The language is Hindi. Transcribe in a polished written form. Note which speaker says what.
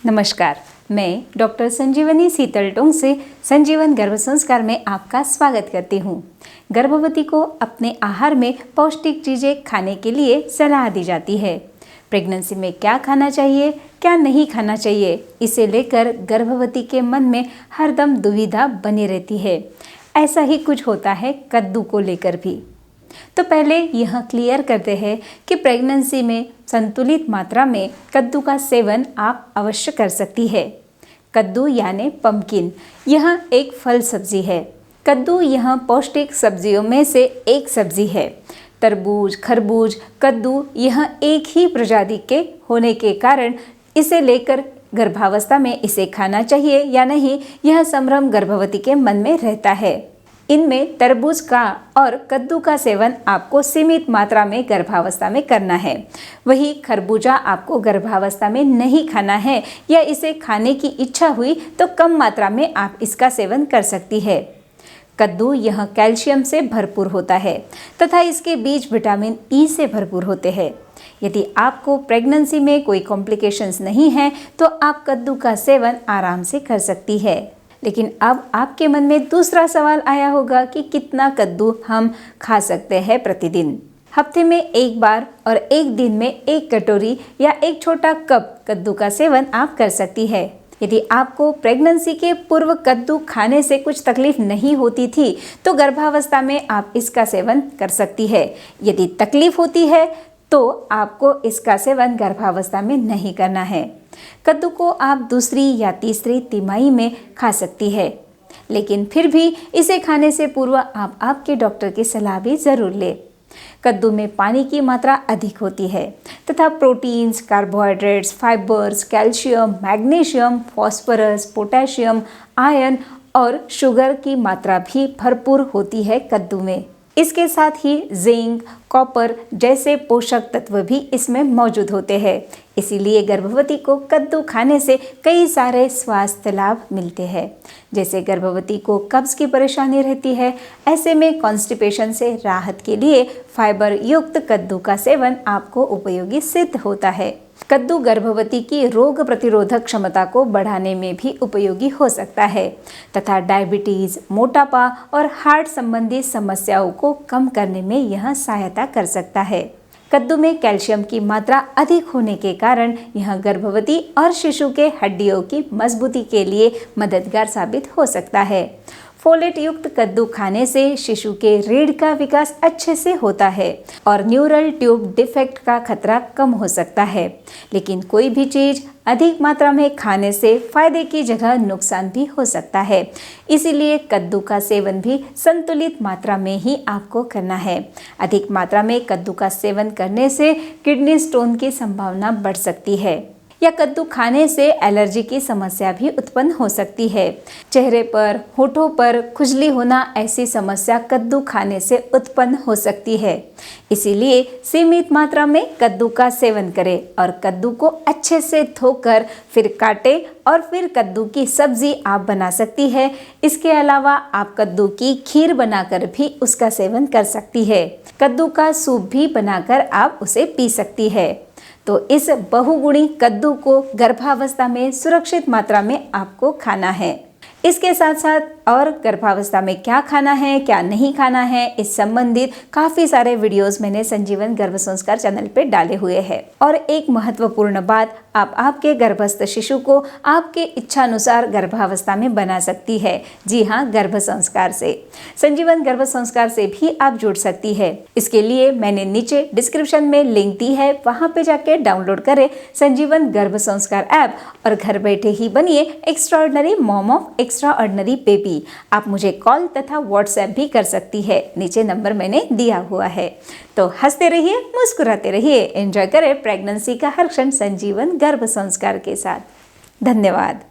Speaker 1: नमस्कार, मैं डॉक्टर संजीवनी सीतलटोंग से संजीवन गर्भ संस्कार में आपका स्वागत करती हूँ। गर्भवती को अपने आहार में पौष्टिक चीज़ें खाने के लिए सलाह दी जाती है। प्रेगनेंसी में क्या खाना चाहिए, क्या नहीं खाना चाहिए, इसे लेकर गर्भवती के मन में हरदम दुविधा बनी रहती है। ऐसा ही कुछ होता है कद्दू को लेकर भी। तो पहले यह क्लियर करते हैं कि प्रेगनेंसी में संतुलित मात्रा में कद्दू का सेवन आप अवश्य कर सकती है। कद्दू यानी पम्पकिन, यह एक फल सब्जी है। कद्दू यह पौष्टिक सब्जियों में से एक सब्जी है। तरबूज, खरबूज, कद्दू यह एक ही प्रजाति के होने के कारण इसे लेकर गर्भावस्था में इसे खाना चाहिए या नहीं, यह संभ्रम गर्भवती के मन में रहता है। इनमें तरबूज का और कद्दू का सेवन आपको सीमित मात्रा में गर्भावस्था में करना है। वही खरबूजा आपको गर्भावस्था में नहीं खाना है या इसे खाने की इच्छा हुई तो कम मात्रा में आप इसका सेवन कर सकती है। कद्दू यह कैल्शियम से भरपूर होता है तथा इसके बीज विटामिन ई से भरपूर होते हैं। यदि आपको प्रेगनेंसी में कोई कॉम्प्लिकेशंस नहीं है तो आप कद्दू का सेवन आराम से कर सकती है। लेकिन अब आपके मन में दूसरा सवाल आया होगा कि कितना कद्दू हम खा सकते हैं प्रतिदिन। हफ्ते में एक बार और एक दिन में एक कटोरी या एक छोटा कप कद्दू का सेवन आप कर सकती है। यदि आपको प्रेगनेंसी के पूर्व कद्दू खाने से कुछ तकलीफ नहीं होती थी तो गर्भावस्था में आप इसका सेवन कर सकती है। यदि तकलीफ होती है तो आपको इसका सेवन गर्भावस्था में नहीं करना है। कद्दू को आप दूसरी या तीसरी तिमाही में खा सकती है, लेकिन फिर भी इसे खाने से पूर्व आप आपके डॉक्टर की सलाह भी ज़रूर लें। कद्दू में पानी की मात्रा अधिक होती है तथा proteins, carbohydrates, fibres, calcium, magnesium, phosphorus, potassium, iron और शुगर की मात्रा भी भरपूर होती है कद्दू में। इसके साथ ही जिंक, कॉपर जैसे पोषक तत्व भी इसमें मौजूद होते हैं। इसीलिए गर्भवती को कद्दू खाने से कई सारे स्वास्थ्य लाभ मिलते हैं। जैसे गर्भवती को कब्ज की परेशानी रहती है, ऐसे में कॉन्स्टिपेशन से राहत के लिए फाइबर युक्त कद्दू का सेवन आपको उपयोगी सिद्ध होता है। कद्दू गर्भवती की रोग प्रतिरोधक क्षमता को बढ़ाने में भी उपयोगी हो सकता है तथा डायबिटीज, मोटापा और हार्ट संबंधी समस्याओं को कम करने में यह सहायता कर सकता है। कद्दू में कैल्शियम की मात्रा अधिक होने के कारण यह गर्भवती और शिशु के हड्डियों की मजबूती के लिए मददगार साबित हो सकता है। फोलेट युक्त कद्दू खाने से शिशु के रीढ़ का विकास अच्छे से होता है और न्यूरल ट्यूब डिफेक्ट का खतरा कम हो सकता है। लेकिन कोई भी चीज़ अधिक मात्रा में खाने से फायदे की जगह नुकसान भी हो सकता है। इसीलिए कद्दू का सेवन भी संतुलित मात्रा में ही आपको करना है। अधिक मात्रा में कद्दू का सेवन करने से किडनी स्टोन की संभावना बढ़ सकती है या कद्दू खाने से एलर्जी की समस्या भी उत्पन्न हो सकती है। चेहरे पर, होठों पर खुजली होना ऐसी समस्या कद्दू खाने से उत्पन्न हो सकती है। इसीलिए सीमित मात्रा में कद्दू का सेवन करें और कद्दू को अच्छे से धोकर फिर काटें और फिर कद्दू की सब्जी आप बना सकती है। इसके अलावा आप कद्दू की खीर बनाकर भी उसका सेवन कर सकती है। कद्दू का सूप भी बनाकर आप उसे पी सकती है। तो इस बहुगुणी कद्दू को गर्भावस्था में सुरक्षित मात्रा में आपको खाना है। इसके साथ साथ और गर्भावस्था में क्या खाना है, क्या नहीं खाना है, इस संबंधित काफ़ी सारे वीडियोस मैंने संजीवन गर्भ संस्कार चैनल पे डाले हुए हैं। और एक महत्वपूर्ण बात, आप आपके गर्भस्थ शिशु को आपके इच्छानुसार गर्भावस्था में बना सकती है। जी हाँ, गर्भ संस्कार से, संजीवन गर्भ संस्कार से भी आप जुड़ सकती है। इसके लिए मैंने नीचे डिस्क्रिप्शन में लिंक दी है, वहाँ पे जाके डाउनलोड करें संजीवन गर्भ संस्कार ऐप और घर बैठे ही बनिए extraordinary mom of extraordinary baby. आप मुझे कॉल तथा व्हाट्सएप भी कर सकती है, नीचे नंबर मैंने दिया हुआ है। तो हंसते रहिए, मुस्कुराते रहिए, एंजॉय करें प्रेगनेंसी का हर क्षण संजीवन गर्भ संस्कार के साथ। धन्यवाद।